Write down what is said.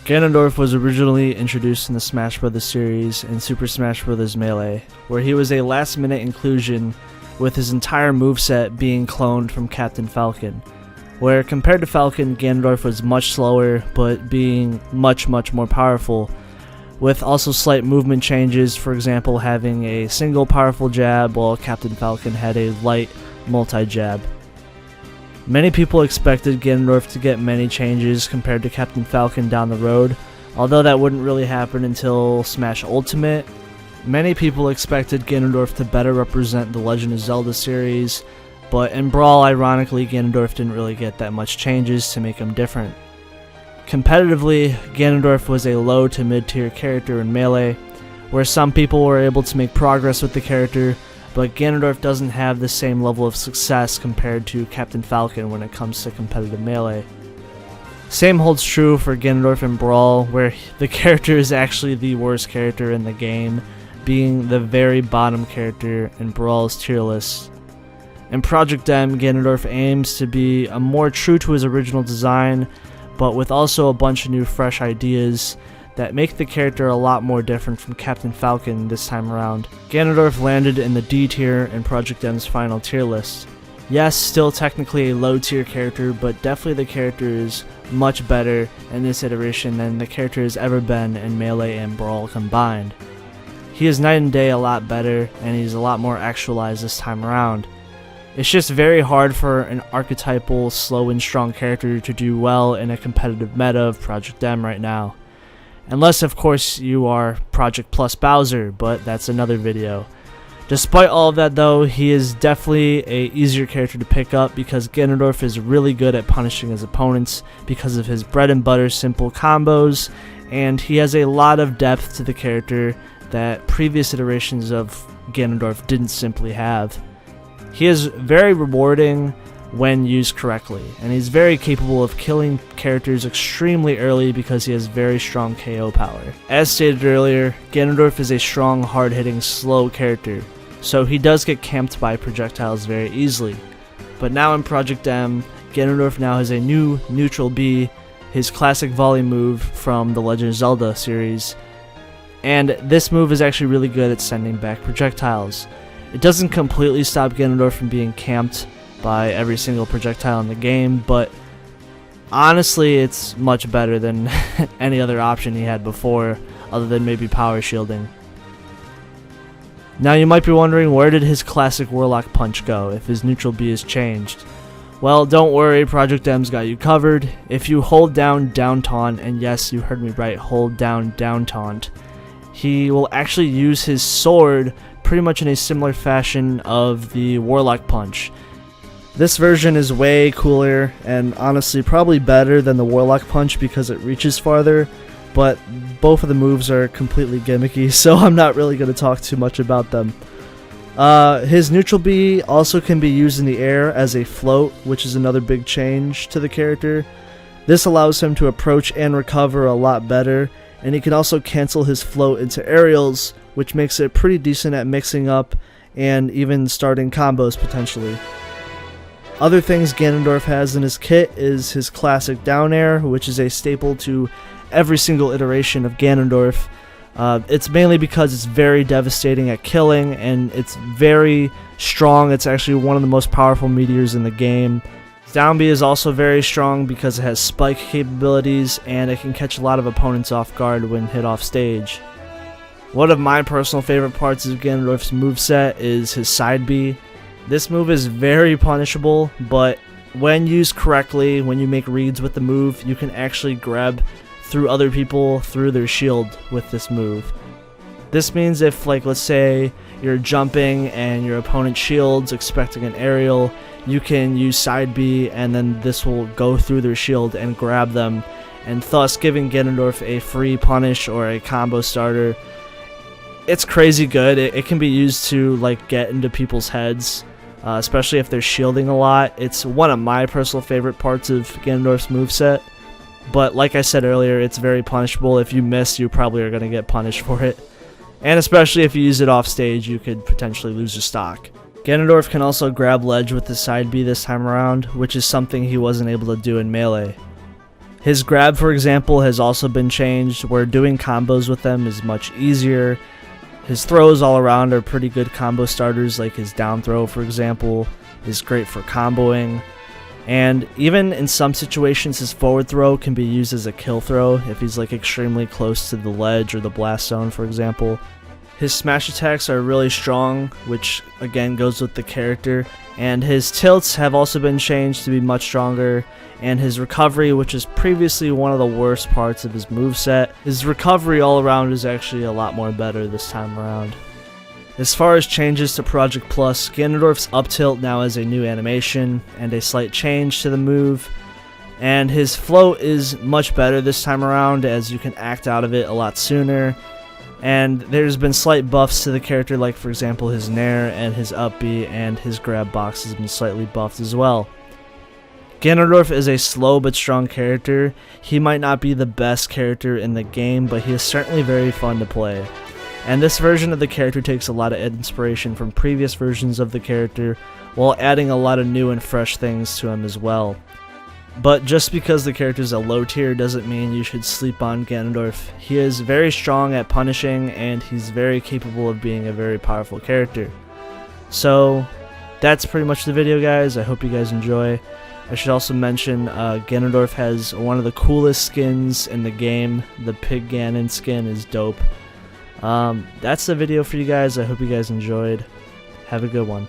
Ganondorf was originally introduced in the Smash Bros. Series in Super Smash Bros. Melee, where he was a last-minute inclusion with his entire moveset being cloned from Captain Falcon, where compared to Falcon, Ganondorf was much slower, but being much more powerful, with also slight movement changes, for example having a single powerful jab while Captain Falcon had a light multi-jab. Many people expected Ganondorf to get many changes compared to Captain Falcon down the road, although that wouldn't really happen until Smash Ultimate. Many people expected Ganondorf to better represent the Legend of Zelda series, but in Brawl, ironically, Ganondorf didn't really get that much changes to make him different. Competitively, Ganondorf was a low to mid-tier character in Melee, where some people were able to make progress with the character, but Ganondorf doesn't have the same level of success compared to Captain Falcon when it comes to competitive Melee. Same holds true for Ganondorf in Brawl, where the character is actually the worst character in the game, being the very bottom character in Brawl's tier list. In Project M, Ganondorf aims to be more true to his original design, but with also a bunch of new fresh ideas that make the character a lot more different from Captain Falcon this time around. Ganondorf landed in the D tier in Project M's final tier list. Yes, still technically a low tier character, but definitely the character is much better in this iteration than the character has ever been in Melee and Brawl combined. He is night and day a lot better, and he's a lot more actualized this time around. It's just very hard for an archetypal, slow and strong character to do well in a competitive meta of Project M right now. Unless, of course, you are Project Plus Bowser, but that's another video. Despite all of that though, he is definitely an easier character to pick up because Ganondorf is really good at punishing his opponents because of his bread and butter simple combos, and he has a lot of depth to the character that previous iterations of Ganondorf didn't simply have. He is very rewarding when used correctly, and he's very capable of killing characters extremely early because he has very strong KO power. As stated earlier, Ganondorf is a strong, hard-hitting, slow character, so he does get camped by projectiles very easily. But now in Project M, Ganondorf now has a new neutral B, his classic volley move from the Legend of Zelda series, and this move is actually really good at sending back projectiles. It doesn't completely stop Ganondorf from being camped by every single projectile in the game, but honestly it's much better than any other option he had before, other than maybe power shielding. Now you might be wondering, where did his classic Warlock Punch go if his neutral B is changed? Well, don't worry, Project M's got you covered. If you hold down down taunt, and yes, you heard me right, hold down down taunt, he will actually use his sword pretty much in a similar fashion of the Warlock Punch. This version is way cooler and honestly probably better than the Warlock Punch because it reaches farther, but both of the moves are completely gimmicky, so I'm not really going to talk too much about them. His neutral B also can be used in the air as a float, which is another big change to the character. This allows him to approach and recover a lot better, and he can also cancel his float into aerials, which makes it pretty decent at mixing up and even starting combos potentially. Other things Ganondorf has in his kit is his classic down air, which is a staple to every single iteration of Ganondorf. It's mainly because it's very devastating at killing, and it's very strong. It's actually one of the most powerful meteors in the game. Down B is also very strong because it has spike capabilities, and it can catch a lot of opponents off guard when hit off stage. One of my personal favorite parts of Ganondorf's moveset is his side B. This move is very punishable, but when used correctly, when you make reads with the move, you can actually grab through other people through their shield with this move. This means if, like, let's say you're jumping and your opponent shields expecting an aerial, you can use side B and then this will go through their shield and grab them, and thus giving Ganondorf a free punish or a combo starter. It's crazy good. It can be used to like get into people's heads, especially if they're shielding a lot. It's one of my personal favorite parts of Ganondorf's moveset, but like I said earlier, it's very punishable. If you miss, you probably are going to get punished for it, and especially if you use it off stage, you could potentially lose your stock. Ganondorf can also grab ledge with the side B this time around, which is something he wasn't able to do in Melee. His grab, for example, has also been changed, where doing combos with them is much easier. His throws all around are pretty good combo starters, like his down throw, for example, is great for comboing. And even in some situations, his forward throw can be used as a kill throw if he's like extremely close to the ledge or the blast zone, for example. His smash attacks are really strong, which again goes with the character, and his tilts have also been changed to be much stronger, and his recovery, which is previously one of the worst parts of his moveset, his recovery all around is actually a lot more better this time around. As far as changes to Project Plus, Ganondorf's up tilt now has a new animation and a slight change to the move, and his float is much better this time around as you can act out of it a lot sooner. And there's been slight buffs to the character, like for example his Nair and his up B, and his grab box has been slightly buffed as well. Ganondorf is a slow but strong character. He might not be the best character in the game, but he is certainly very fun to play. And this version of the character takes a lot of inspiration from previous versions of the character, while adding a lot of new and fresh things to him as well. But just because the character is a low tier doesn't mean you should sleep on Ganondorf. He is very strong at punishing, and he's very capable of being a very powerful character. So that's pretty much the video, guys. I hope you guys enjoy. I should also mention Ganondorf has one of the coolest skins in the game. The Pig Ganon skin is dope. That's the video for you guys. I hope you guys enjoyed. Have a good one.